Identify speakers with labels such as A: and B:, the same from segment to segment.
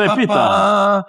A: Repita.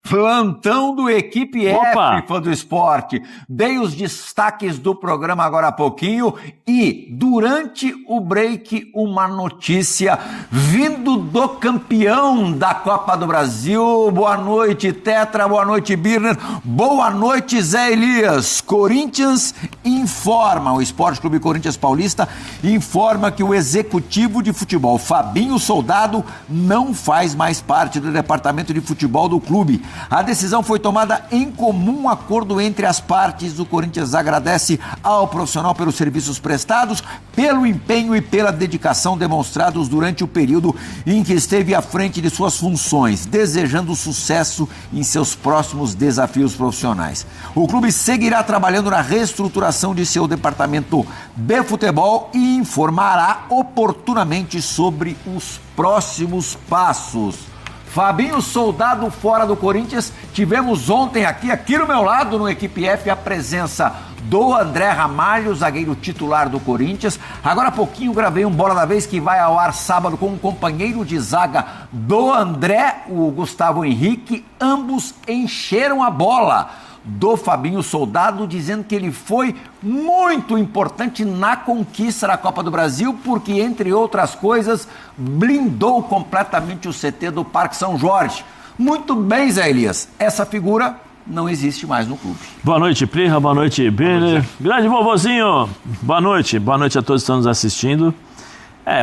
B: Plantão do Equipe
A: Opa.
B: F, fã do esporte. Dei os destaques do programa agora há pouquinho e, durante o break, uma notícia vindo do campeão da Copa do Brasil. Boa noite, Tetra. Boa noite, Birner. Boa noite, Zé Elias. Corinthians informa, o Esporte Clube Corinthians Paulista informa que o executivo de futebol, Fabinho Soldado, não faz mais parte do departamento de futebol do clube. A decisão foi tomada em comum acordo entre as partes. O Corinthians agradece ao profissional pelos serviços prestados, pelo empenho e pela dedicação demonstrados durante o período em que esteve à frente de suas funções, desejando sucesso em seus próximos desafios profissionais. O clube seguirá trabalhando na reestruturação de seu departamento de futebol e informará oportunamente sobre os próximos passos. Fabinho Soldado fora do Corinthians. Tivemos ontem aqui no meu lado, no Equipe F, a presença do André Ramalho, zagueiro titular do Corinthians. Agora há pouquinho gravei um Bola da Vez que vai ao ar sábado com um companheiro de zaga do André, o Gustavo Henrique. Ambos encheram a bola do Fabinho Soldado, dizendo que ele foi muito importante na conquista da Copa do Brasil, porque, entre outras coisas, blindou completamente o CT do Parque São Jorge. Muito bem, Zé Elias, essa figura não existe mais no clube.
A: Boa noite, Plirra, boa noite, Birner. Grande vovozinho, boa noite a todos que estão nos assistindo.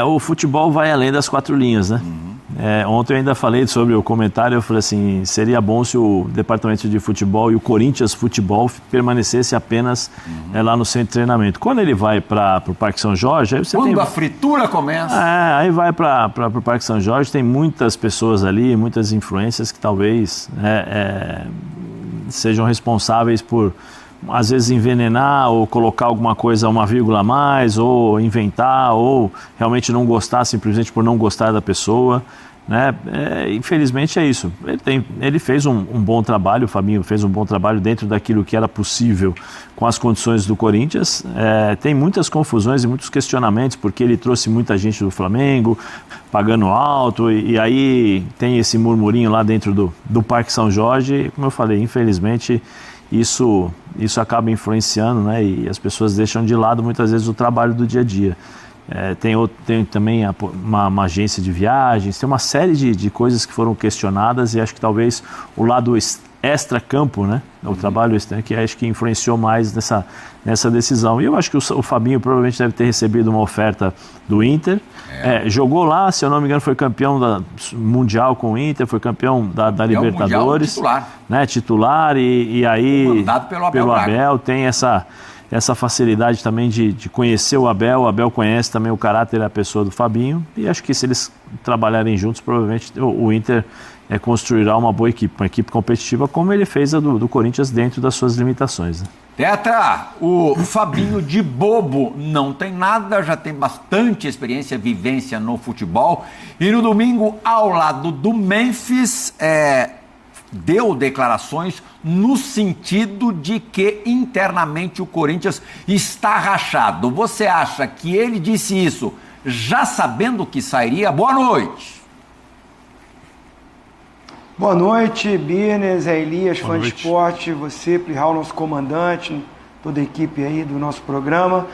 A: O futebol vai além das quatro linhas, né? Ontem eu ainda falei sobre o comentário, eu falei assim, seria bom se o departamento de futebol e o Corinthians Futebol permanecesse apenas lá no centro de treinamento. Quando ele vai para o Parque São Jorge... Aí você
B: a fritura começa.
A: Aí vai para o Parque São Jorge, tem muitas pessoas ali, muitas influências que talvez sejam responsáveis por, às vezes, envenenar ou colocar alguma coisa, uma vírgula a mais, ou inventar, ou realmente não gostar simplesmente por não gostar da pessoa, né? Infelizmente é isso. Ele fez um bom trabalho, o Fabinho fez um bom trabalho dentro daquilo que era possível com as condições do Corinthians. Tem muitas confusões e muitos questionamentos, porque ele trouxe muita gente do Flamengo, pagando alto, e aí tem esse murmurinho lá dentro do Parque São Jorge. Como eu falei, infelizmente isso acaba influenciando, né? E as pessoas deixam de lado muitas vezes o trabalho do dia a dia. Tem também uma agência de viagens, tem uma série de coisas que foram questionadas, e acho que talvez o lado extra-campo, né? O trabalho extra, que acho que influenciou mais nessa decisão. E eu acho que o Fabinho provavelmente deve ter recebido uma oferta do Inter. Jogou lá, se eu não me engano, foi campeão mundial com o Inter, foi campeão da Libertadores.
B: Titular.
A: Né, titular, e aí
B: mandado pelo
A: Abel tem essa facilidade também de conhecer o Abel conhece também o caráter e a pessoa do Fabinho, e acho que se eles trabalharem juntos, provavelmente o Inter construirá uma boa equipe, uma equipe competitiva, como ele fez a do Corinthians dentro das suas limitações, né?
B: Tetra, o Fabinho de bobo não tem nada, já tem bastante experiência, vivência no futebol, e no domingo, ao lado do Memphis, deu declarações no sentido de que internamente o Corinthians está rachado. Você acha que ele disse isso já sabendo que sairia? Boa noite.
C: Boa noite, Birner, Zé Elias, fã de esporte, você, Plihal, nosso comandante, toda a equipe aí do nosso programa.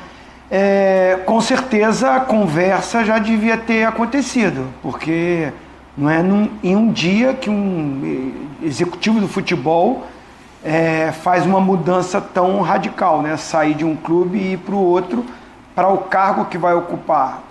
C: Com certeza a conversa já devia ter acontecido, porque não é em um dia que um executivo do futebol faz uma mudança tão radical, né? Sair de um clube e ir para o outro, para o cargo que vai ocupar.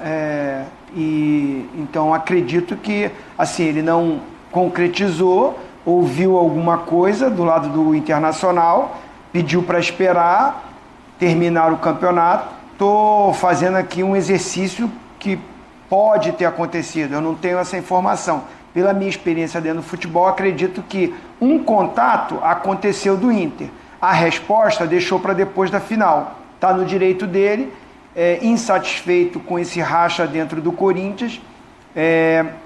C: Então acredito que assim, ele não concretizou, ouviu alguma coisa do lado do Internacional, pediu para esperar terminar o campeonato. Estou fazendo aqui um exercício que pode ter acontecido, eu não tenho essa informação. Pela minha experiência dentro do futebol, acredito que um contato aconteceu do Inter. A resposta deixou para depois da final. Está no direito dele, insatisfeito com esse racha dentro do Corinthians.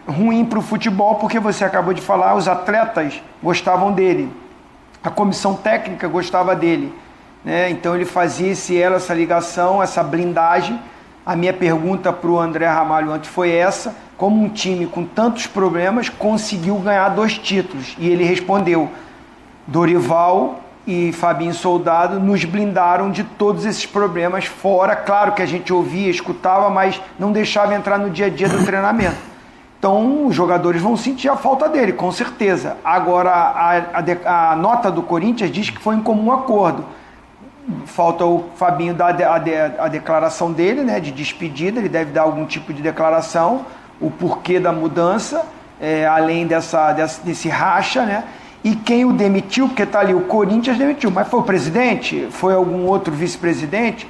C: Ruim para o futebol, porque você acabou de falar, os atletas gostavam dele, a comissão técnica gostava dele, né? Então ele fazia essa ligação, essa blindagem. A minha pergunta para o André Ramalho antes foi essa: como um time com tantos problemas conseguiu ganhar 2 títulos. E ele respondeu: Dorival e Fabinho Soldado nos blindaram de todos esses problemas fora. Claro que a gente ouvia, escutava, mas não deixava entrar no dia a dia do treinamento. Então os jogadores vão sentir a falta dele, com certeza. Agora a nota do Corinthians diz que foi em comum acordo. Falta o Fabinho dar a declaração dele, né, de despedida. Ele deve dar algum tipo de declaração, o porquê da mudança, além desse racha, né? E quem o demitiu, porque está ali, o Corinthians demitiu, mas foi o presidente? Foi algum outro vice-presidente?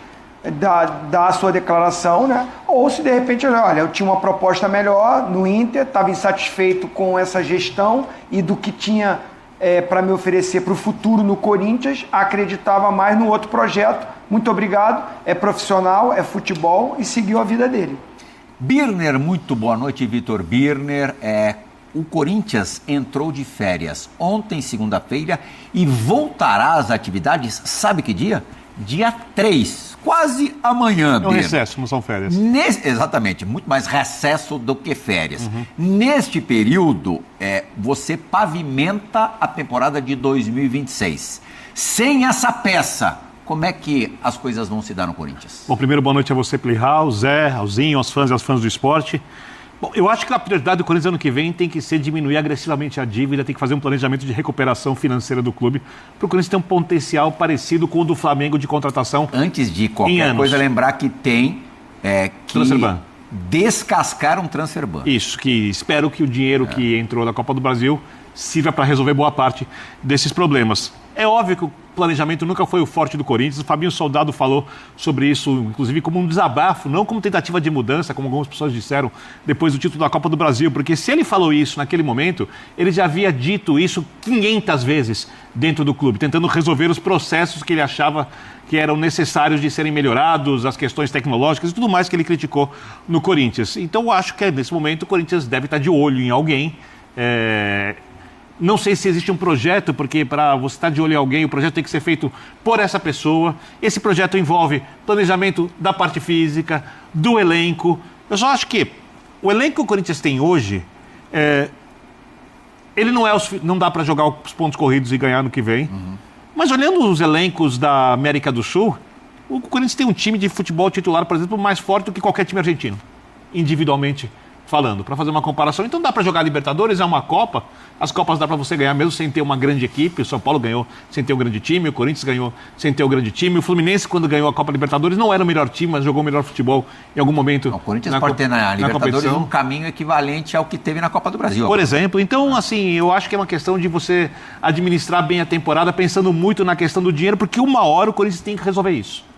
C: Dá a sua declaração, né? Ou se de repente, olha, eu tinha uma proposta melhor no Inter, estava insatisfeito com essa gestão e do que tinha para me oferecer para o futuro no Corinthians, acreditava mais no outro projeto. Muito obrigado, é profissional, é futebol e seguiu a vida dele.
B: Birner, muito boa noite, Vitor Birner. O Corinthians entrou de férias ontem, segunda-feira, e voltará às atividades, sabe que dia? Dia 3, quase amanhã.
D: É um recesso, não são férias.
B: Exatamente, muito mais recesso do que férias. Neste período, você pavimenta a temporada de 2026. Sem essa peça, como é que as coisas vão se dar no Corinthians?
D: Bom, primeiro, boa noite a você, Plihal, ao Zé, ao Zinho, aos fãs e às fãs do esporte. Bom, eu acho que a prioridade do Corinthians ano que vem tem que ser diminuir agressivamente a dívida, tem que fazer um planejamento de recuperação financeira do clube, para o Corinthians ter um potencial parecido com o do Flamengo de contratação.
B: Antes de qualquer coisa, lembrar que tem que descascar um transfer ban.
D: Isso, que espero que o dinheiro que entrou da Copa do Brasil sirva para resolver boa parte desses problemas. É óbvio que o planejamento nunca foi o forte do Corinthians. O Fabinho Soldado falou sobre isso, inclusive como um desabafo, não como tentativa de mudança, como algumas pessoas disseram depois do título da Copa do Brasil, porque se ele falou isso naquele momento, ele já havia dito isso 500 vezes dentro do clube, tentando resolver os processos que ele achava que eram necessários de serem melhorados, as questões tecnológicas e tudo mais que ele criticou no Corinthians. Então eu acho que nesse momento o Corinthians deve estar de olho em alguém. Não sei se existe um projeto, porque para você estar de olho em alguém, o projeto tem que ser feito por essa pessoa. Esse projeto envolve planejamento da parte física, do elenco. Eu só acho que o elenco que o Corinthians tem hoje, ele não dá para jogar os pontos corridos e ganhar no que vem. Mas olhando os elencos da América do Sul, o Corinthians tem um time de futebol titular, por exemplo, mais forte do que qualquer time argentino, individualmente falando, para fazer uma comparação. Então dá para jogar Libertadores, é uma Copa, as Copas dá para você ganhar mesmo sem ter uma grande equipe. O São Paulo ganhou sem ter um grande time, o Corinthians ganhou sem ter um grande time, o Fluminense, quando ganhou a Copa Libertadores, não era o melhor time, mas jogou o melhor futebol em algum momento.
B: O Corinthians pode ter na Libertadores um caminho equivalente ao que teve na Copa do Brasil.
D: Por exemplo, então assim, eu acho que é uma questão de você administrar bem a temporada, pensando muito na questão do dinheiro, porque uma hora o Corinthians tem que resolver isso.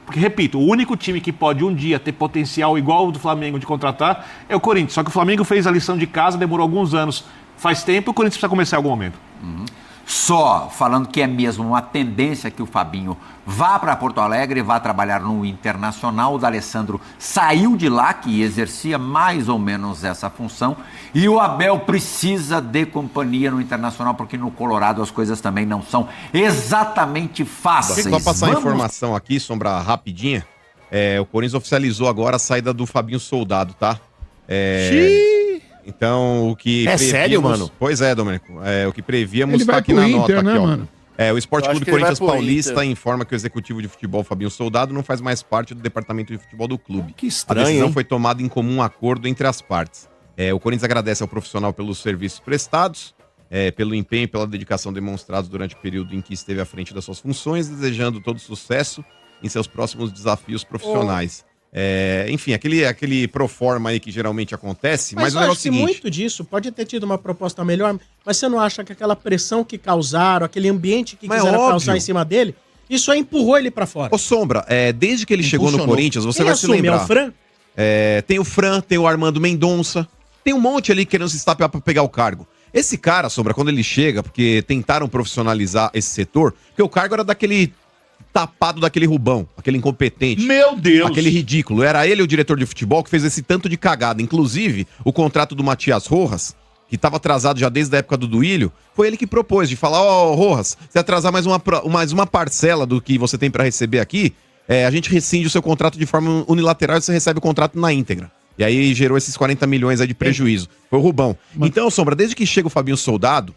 D: Porque, repito, o único time que pode um dia ter potencial igual ao do Flamengo de contratar é o Corinthians. Só que o Flamengo fez a lição de casa, demorou alguns anos, faz tempo, o Corinthians precisa começar em algum momento.
B: Só falando que é mesmo uma tendência que o Fabinho vá para Porto Alegre, vá trabalhar no Internacional. O D'Alessandro saiu de lá, que exercia mais ou menos essa função, e o Abel precisa de companhia no Internacional, porque no Colorado as coisas também não são exatamente fáceis.
E: Só passar a informação aqui, Sombra, rapidinha. O Corinthians oficializou agora a saída do Fabinho Soldado, tá? Então, o que prevíamos...
F: sério, mano?
E: Pois é, Domênico. O que prevíamos está aqui na nota, aqui, ó.
F: Mano?
E: O Esporte Clube Corinthians Paulista informa que o executivo de futebol Fabinho Soldado não faz mais parte do departamento de futebol do clube.
F: Que estranho,
E: A decisão
F: hein?
E: foi tomada em comum acordo entre as partes. O Corinthians agradece ao profissional pelos serviços prestados, pelo empenho e pela dedicação demonstrados durante o período em que esteve à frente das suas funções, desejando todo sucesso em seus próximos desafios profissionais. Enfim, aquele proforma aí que geralmente acontece, mas o negócio é o seguinte...
G: muito disso, pode ter tido uma proposta melhor, mas você não acha que aquela pressão que causaram, aquele ambiente que quiseram causar em cima dele, isso aí empurrou ele pra fora?
E: Ô Sombra, desde que ele chegou no Corinthians, você vai se lembrar...
G: É o Fran?
E: Tem o Fran, tem o Armando Mendonça, tem um monte ali querendo se estapear pra pegar o cargo. Esse cara, Sombra, quando ele chega, porque tentaram profissionalizar esse setor, porque o cargo era daquele... tapado daquele Rubão, aquele incompetente.
F: Meu Deus!
E: Aquele ridículo. Era ele o diretor de futebol que fez esse tanto de cagada. Inclusive, o contrato do Matias Rojas, que estava atrasado já desde a época do Duílio, foi ele que propôs, de falar, Rojas, se atrasar mais uma parcela do que você tem para receber aqui, a gente rescinde o seu contrato de forma unilateral e você recebe o contrato na íntegra. E aí gerou esses 40 milhões aí de prejuízo. Foi o Rubão. Então, Sombra, desde que chega o Fabinho Soldado,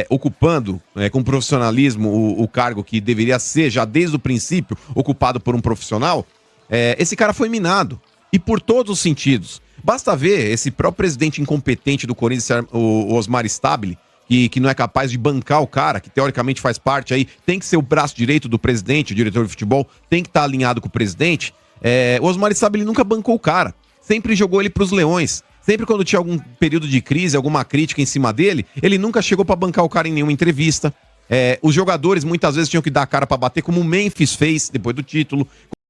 E: ocupando com profissionalismo o cargo que deveria ser, já desde o princípio, ocupado por um profissional, esse cara foi minado. E por todos os sentidos. Basta ver esse próprio presidente incompetente do Corinthians, o Osmar Stabile, que não é capaz de bancar o cara, que teoricamente faz parte aí, tem que ser o braço direito do presidente, o diretor de futebol, tem que estar alinhado com o presidente. O Osmar Stabile nunca bancou o cara, sempre jogou ele pros leões. Sempre quando tinha algum período de crise, alguma crítica em cima dele, ele nunca chegou pra bancar o cara em nenhuma entrevista. Os jogadores muitas vezes tinham que dar a cara pra bater, como o Memphis fez depois do título,